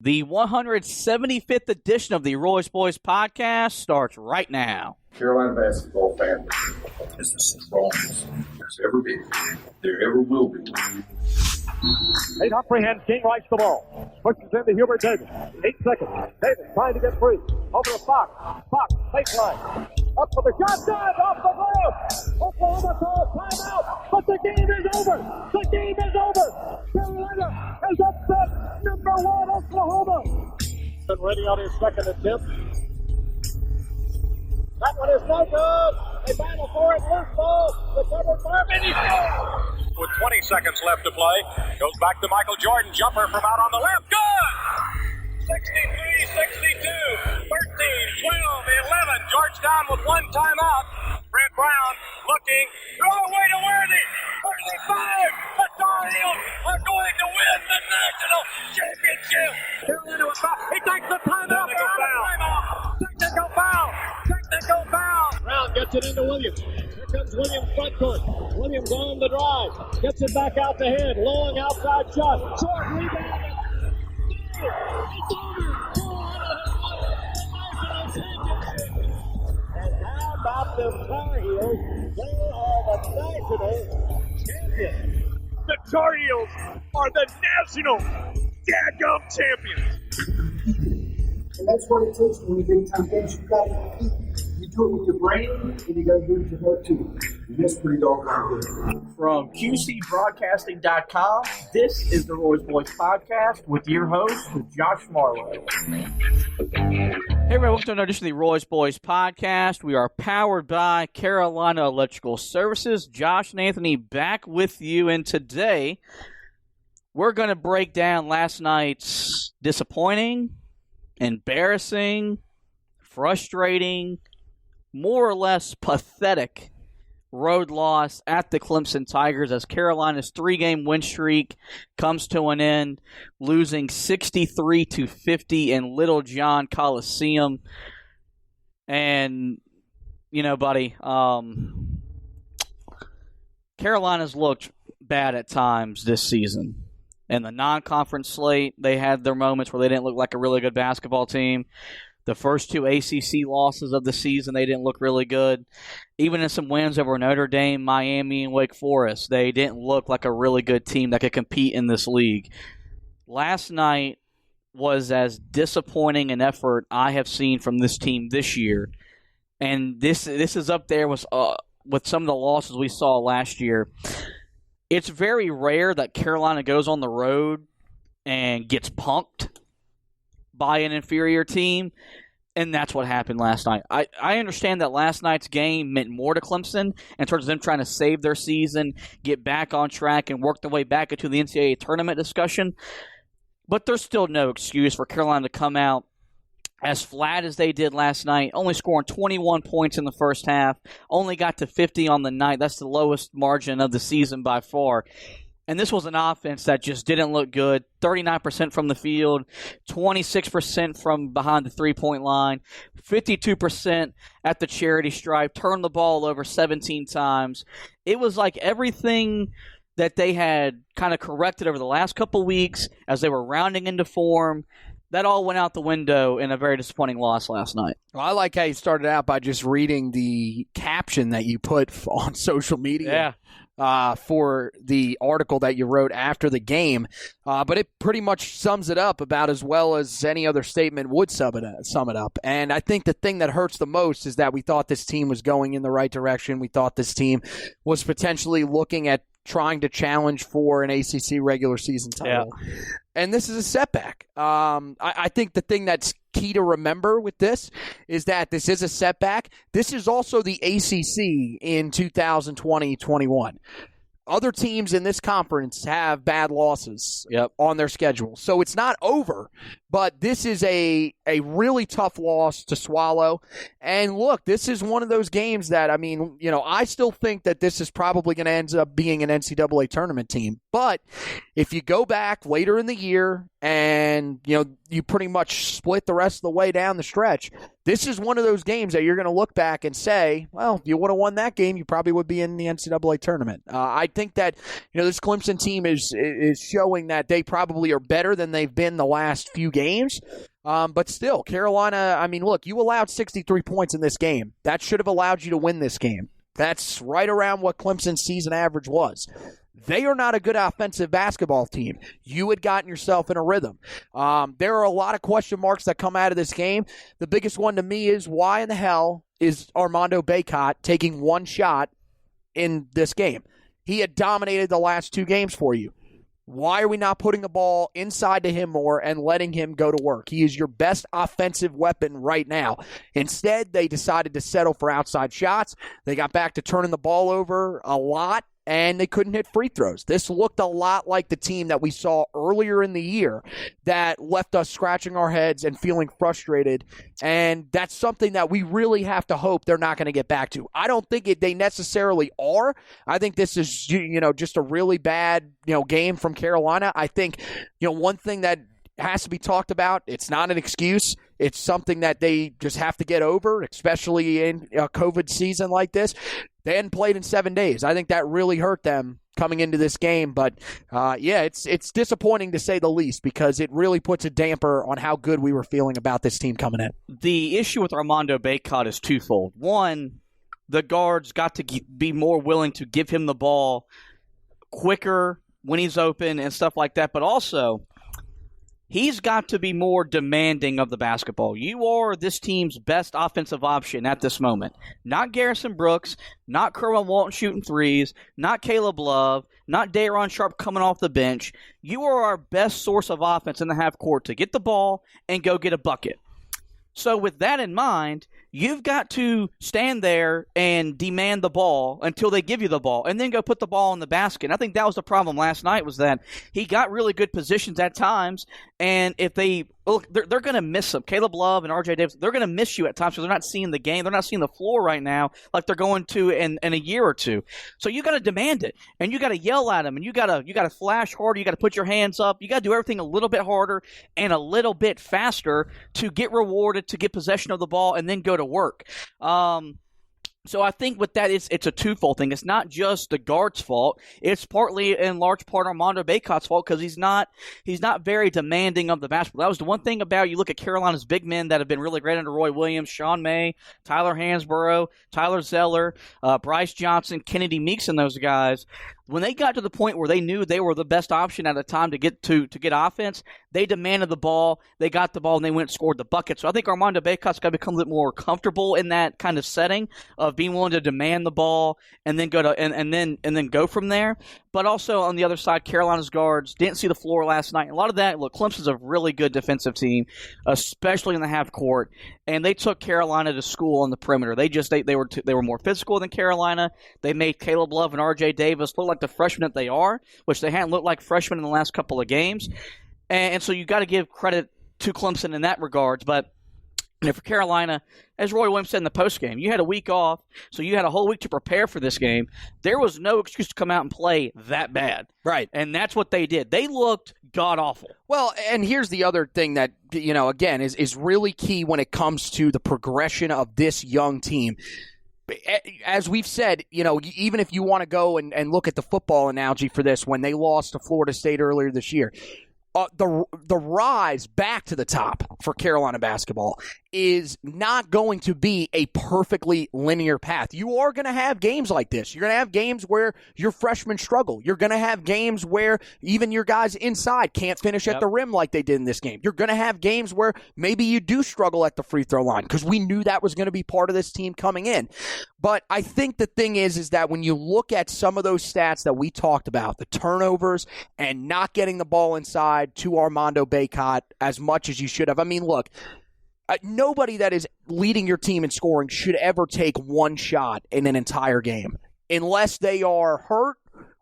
The 175th edition of the Royce Boys podcast starts right now. Carolina basketball family is the strongest there's ever been. There ever will be. Nate Humphrey hands King Rice the ball. Pushes into Hubert Davis. 8 seconds. Davis trying to get free. Over to Fox. Fox, baseline. Up for the shot. Down off the glass. Oklahoma calls timeout. But the game is over. The game is over. Carolina has upset number 1 Oklahoma. Been ready on his second attempt. That one is no good. They battle for it. Loose ball. Recovered by Vinny. With 20 seconds left to play. Goes back to Michael Jordan. Jumper from out on the left. Good! 63, 62, 13, 12, 11. Georgetown with one timeout. Brent Brown looking. Throw away to Worthy. 35. The Tar Heels are going to win the national championship. Carolina with foul. He takes the timeout. Technical foul. Technical foul. Brown gets it into Williams. Here comes Williams front court. Williams on the drive. Gets it back out the head. Long outside shot. Short rebound. It's over. And how about the Tar Heels? They are the national champions. The Tar Heels are the national dadgum champions. And that's what it takes when you big time games. You got to compete. You do it with your brain, and you got to do it with your heart too. And that's pretty doggone good. From QCBroadcasting.com, this is the Royce Boys podcast with your host, Josh Marlowe. Hey everybody, welcome to another edition of the Royce Boys podcast. We are powered by Carolina Electrical Services. Josh and Anthony back with you, and today we're going to break down last night's disappointing, embarrassing, frustrating, more or less pathetic road loss at the Clemson Tigers as Carolina's 3-game win streak comes to an end, losing 63-50 in Little John Coliseum. And, you know, buddy, Carolina's looked bad at times this season. In the non-conference slate, they had their moments where they didn't look like a really good basketball team. The first 2 ACC losses of the season, they didn't look really good. Even in some wins over Notre Dame, Miami, and Wake Forest, they didn't look like a really good team that could compete in this league. Last night was as disappointing an effort I have seen from this team this year. And this is up there with some of the losses we saw last year. It's very rare that Carolina goes on the road and gets punked by an inferior team, and that's what happened last night. I understand that last night's game meant more to Clemson in terms of them trying to save their season, get back on track, and work their way back into the NCAA tournament discussion, but there's still no excuse for Carolina to come out as flat as they did last night, only scoring 21 points in the first half, only got to 50 on the night. That's the lowest margin of the season by far. And this was an offense that just didn't look good. 39% from the field, 26% from behind the three-point line, 52% at the charity stripe, turned the ball over 17 times. It was like everything that they had kind of corrected over the last couple weeks as they were rounding into form, that all went out the window in a very disappointing loss last night. Well, I like how you started out by just reading the caption that you put on social media. Yeah. For the article that you wrote after the game. But it pretty much sums it up about as well as any other statement would sum it up. And I think the thing that hurts the most is that we thought this team was going in the right direction. We thought this team was potentially looking at trying to challenge for an ACC regular season title. Yeah. And this is a setback. I think the thing that's key to remember with this is that this is a setback. This is also the ACC in 2020-21. Other teams in this conference have bad losses on their schedule. So it's not over, but this is a really tough loss to swallow. And look, this is one of those games that, I mean, you know, I still think that this is probably going to end up being an NCAA tournament team. But if you go back later in the year and you pretty much split the rest of the way down the stretch. This is one of those games that you're going to look back and say, well, if you would have won that game, you probably would be in the NCAA tournament. I think that this Clemson team is showing that they probably are better than they've been the last few games. But still, Carolina, I mean, look, you allowed 63 points in this game. That should have allowed you to win this game. That's right around what Clemson's season average was. They are not a good offensive basketball team. You had gotten yourself in a rhythm. There are a lot of question marks that come out of this game. The biggest one to me is, why in the hell is Armando Bacot taking one shot in this game? He had dominated the last two games for you. Why are we not putting the ball inside to him more and letting him go to work? He is your best offensive weapon right now. Instead, they decided to settle for outside shots. They got back to turning the ball over a lot, and they couldn't hit free throws. This looked a lot like the team that we saw earlier in the year that left us scratching our heads and feeling frustrated, and that's something that we really have to hope they're not going to get back to. I don't think they necessarily are. I think this is just a really bad game from Carolina. I think one thing that has to be talked about, it's not an excuse. It's something that they just have to get over, especially in a COVID season like this. They hadn't played in 7 days. I think that really hurt them coming into this game. But, it's disappointing to say the least, because it really puts a damper on how good we were feeling about this team coming in. The issue with Armando Bacot is twofold. One, the guards got to be more willing to give him the ball quicker when he's open and stuff like that. But also, he's got to be more demanding of the basketball. You are this team's best offensive option at this moment. Not Garrison Brooks, not Kerwin Walton shooting threes, not Caleb Love, not Day'Ron Sharp coming off the bench. You are our best source of offense in the half court to get the ball and go get a bucket. So with that in mind, you've got to stand there and demand the ball until they give you the ball, and then go put the ball in the basket. And I think that was the problem last night, was that he got really good positions at times, and if they look, they're going to miss him. Caleb Love and R.J. Davis, they're going to miss you at times because they're not seeing the game. They're not seeing the floor right now like they're going to in a year or two. So you got to demand it, and you got to yell at them, and you got to flash harder. You got to put your hands up. You got to do everything a little bit harder and a little bit faster to get rewarded, to get possession of the ball, and then go to work. So I think with that, it's a twofold thing. It's not just the guard's fault. It's partly, in large part, Armando Bacot's fault, because he's not very demanding of the basketball. That was the one thing about, you look at Carolina's big men that have been really great under Roy Williams, Sean May, Tyler Hansborough, Tyler Zeller, Bryce Johnson, Kennedy Meeks, and those guys. When they got to the point where they knew they were the best option at a time to get offense, they demanded the ball, they got the ball, and they went and scored the bucket. So I think Armando Bacot's got to become a bit more comfortable in that kind of setting of being willing to demand the ball and then go to and then go from there. But also on the other side, Carolina's guards didn't see the floor last night. A lot of that, look, Clemson's a really good defensive team, especially in the half court, and they took Carolina to school on the perimeter. They were more physical than Carolina. They made Caleb Love and R.J. Davis look like the freshmen that they are, which they hadn't looked like freshmen in the last couple of games. And so you got to give credit to Clemson in that regards. But for Carolina, as Roy Williams said in the postgame, you had a week off, so you had a whole week to prepare for this game. There was no excuse to come out and play that bad. Right. And that's what they did. They looked god-awful. Well, and here's the other thing that, again, is really key when it comes to the progression of this young team. As we've said, even if you want to go and look at the football analogy for this, when they lost to Florida State earlier this year, the rise back to the top for Carolina basketball is not going to be a perfectly linear path. You are going to have games like this. You're going to have games where your freshmen struggle. You're going to have games where even your guys inside can't finish at the rim like they did in this game. You're going to have games where maybe you do struggle at the free throw line, because we knew that was going to be part of this team coming in. But I think the thing is that when you look at some of those stats that we talked about, the turnovers and not getting the ball inside to Armando Bacot as much as you should have. I mean, look, nobody that is leading your team in scoring should ever take one shot in an entire game unless they are hurt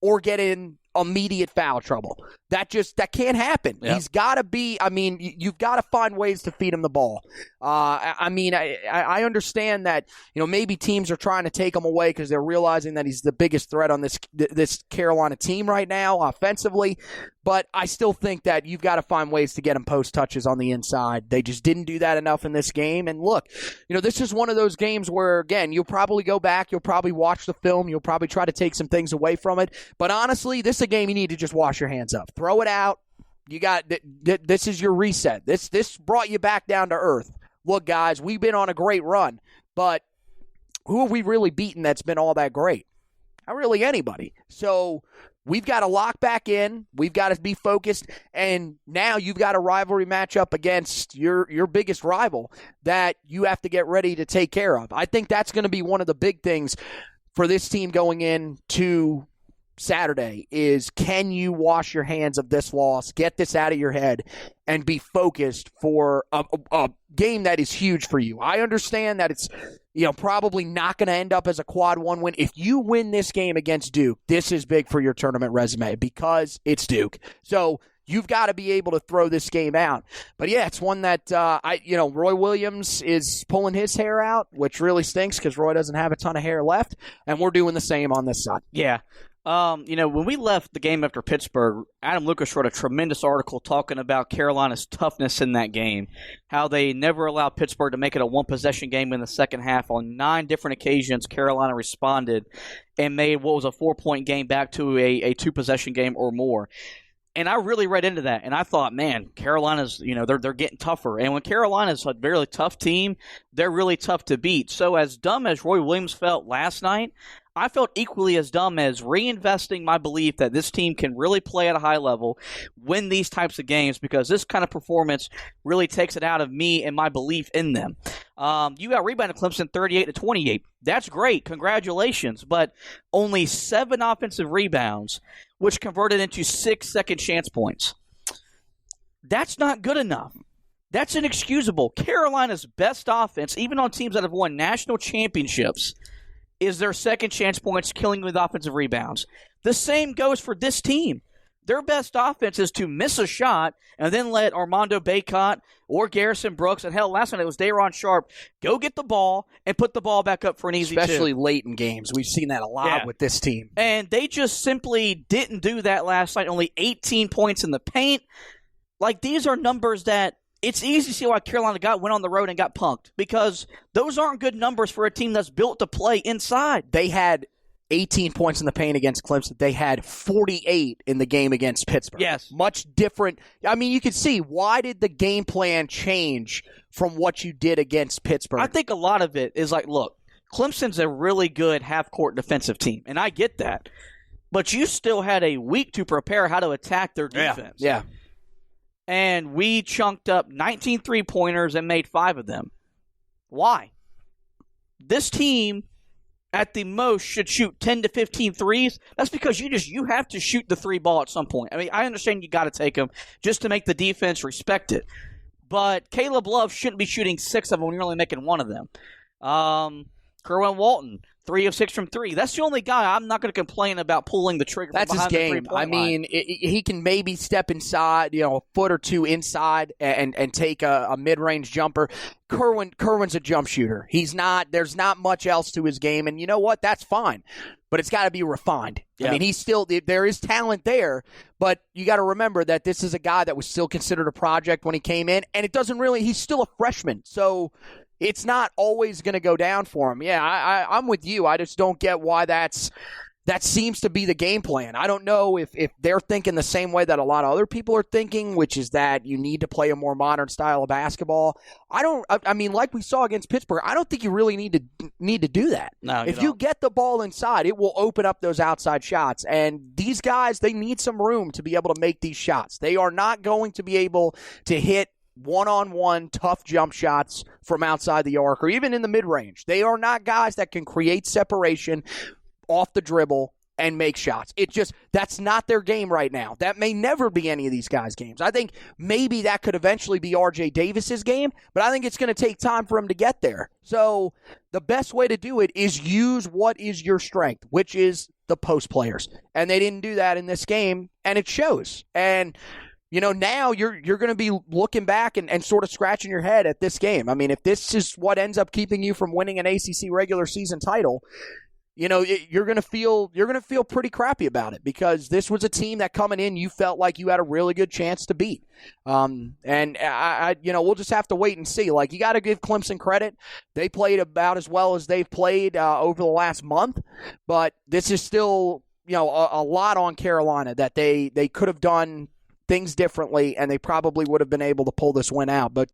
or get in immediate foul trouble. That can't happen. Yep. He's got to be, you've got to find ways to feed him the ball. I understand that, maybe teams are trying to take him away because they're realizing that he's the biggest threat on this Carolina team right now offensively. But I still think that you've got to find ways to get him post touches on the inside. They just didn't do that enough in this game. And look, this is one of those games where, again, you'll probably go back, you'll probably watch the film, you'll probably try to take some things away from it. But honestly, this is a game you need to just wash your hands of. Throw it out. You got this is your reset. This brought you back down to earth. Look, guys, we've been on a great run, but who have we really beaten that's been all that great? Not really anybody. So we've got to lock back in. We've got to be focused. And now you've got a rivalry matchup against your biggest rival that you have to get ready to take care of. I think that's going to be one of the big things for this team going into Saturday is, can you wash your hands of this loss, get this out of your head, and be focused for a game that is huge for you. I understand that it's probably not going to end up as a quad one win. If you win this game against Duke, this is big for your tournament resume because it's Duke. So you've got to be able to throw this game out. But yeah, it's one that Roy Williams is pulling his hair out, which really stinks because Roy doesn't have a ton of hair left, and we're doing the same on this side. Yeah. When we left the game after Pittsburgh, Adam Lucas wrote a tremendous article talking about Carolina's toughness in that game, how they never allowed Pittsburgh to make it a one-possession game in the second half. On 9 different occasions, Carolina responded and made what was a 4-point game back to a 2-possession game or more. And I really read into that, and I thought, man, Carolina's, they're getting tougher. And when Carolina's a very tough team, they're really tough to beat. So as dumb as Roy Williams felt last night, I felt equally as dumb as reinvesting my belief that this team can really play at a high level, win these types of games, because this kind of performance really takes it out of me and my belief in them. You got rebounded Clemson 38-28. That's great. Congratulations. But only 7 offensive rebounds, which converted into 6 second chance points. That's not good enough. That's inexcusable. Carolina's best offense, even on teams that have won national championships, is their second chance points, killing with offensive rebounds. The same goes for this team. Their best offense is to miss a shot and then let Armando Bacot or Garrison Brooks, and hell, last night it was Day'Ron Sharp, go get the ball and put the ball back up for an easy two. Especially late in games. We've seen that a lot with this team. And they just simply didn't do that last night. Only 18 points in the paint. Like, these are numbers that it's easy to see why Carolina went on the road and got punked, because those aren't good numbers for a team that's built to play inside. They had 18 points in the paint against Clemson. They had 48 in the game against Pittsburgh. Yes. Much different. I mean, you can see, why did the game plan change from what you did against Pittsburgh? I think a lot of it is like, look, Clemson's a really good half-court defensive team, and I get that. But you still had a week to prepare how to attack their defense. Yeah. And we chunked up 19 three-pointers and made 5 of them. Why? This team, at the most, should shoot 10 to 15 threes. That's because you have to shoot the 3 ball at some point. I mean, I understand you got to take them just to make the defense respect it. But Caleb Love shouldn't be shooting 6 of them when you're only making 1 of them. Kerwin Walton, 3 of 6 from 3. That's the only guy I'm not going to complain about pulling the trigger. That's from his behind game. The 3-point I mean, he can maybe step inside, a foot or 2 inside and take a mid-range jumper. Kerwin's a jump shooter. There's not much else to his game, and you know what? That's fine. But it's got to be refined. Yeah. I mean, there is talent there, but you got to remember that this is a guy that was still considered a project when he came in, and he's still a freshman. So it's not always going to go down for him. Yeah, I'm with you. I just don't get why that seems to be the game plan. I don't know if they're thinking the same way that a lot of other people are thinking, which is that you need to play a more modern style of basketball. I mean, like we saw against Pittsburgh, I don't think you really need to do that. No, if you get the ball inside, it will open up those outside shots. And these guys, they need some room to be able to make these shots. They are not going to be able to hit one-on-one tough jump shots from outside the arc or even in the mid-range. They are not guys that can create separation off the dribble and make shots. That's not their game right now. That may never be any of these guys' games. I think maybe that could eventually be R.J. Davis's game, but I think it's going to take time for him to get there. So the best way to do it is use what is your strength, which is the post players. And they didn't do that in this game, and it shows. And now you're going to be looking back and sort of scratching your head at this game. I mean, if this is what ends up keeping you from winning an ACC regular season title, you're going to feel pretty crappy about it, because this was a team that coming in you felt like you had a really good chance to beat. And we'll just have to wait and see. Like, you got to give Clemson credit. They played about as well as they've played over the last month, but this is still, a lot on Carolina that they could have done things differently, and they probably would have been able to pull this win out. But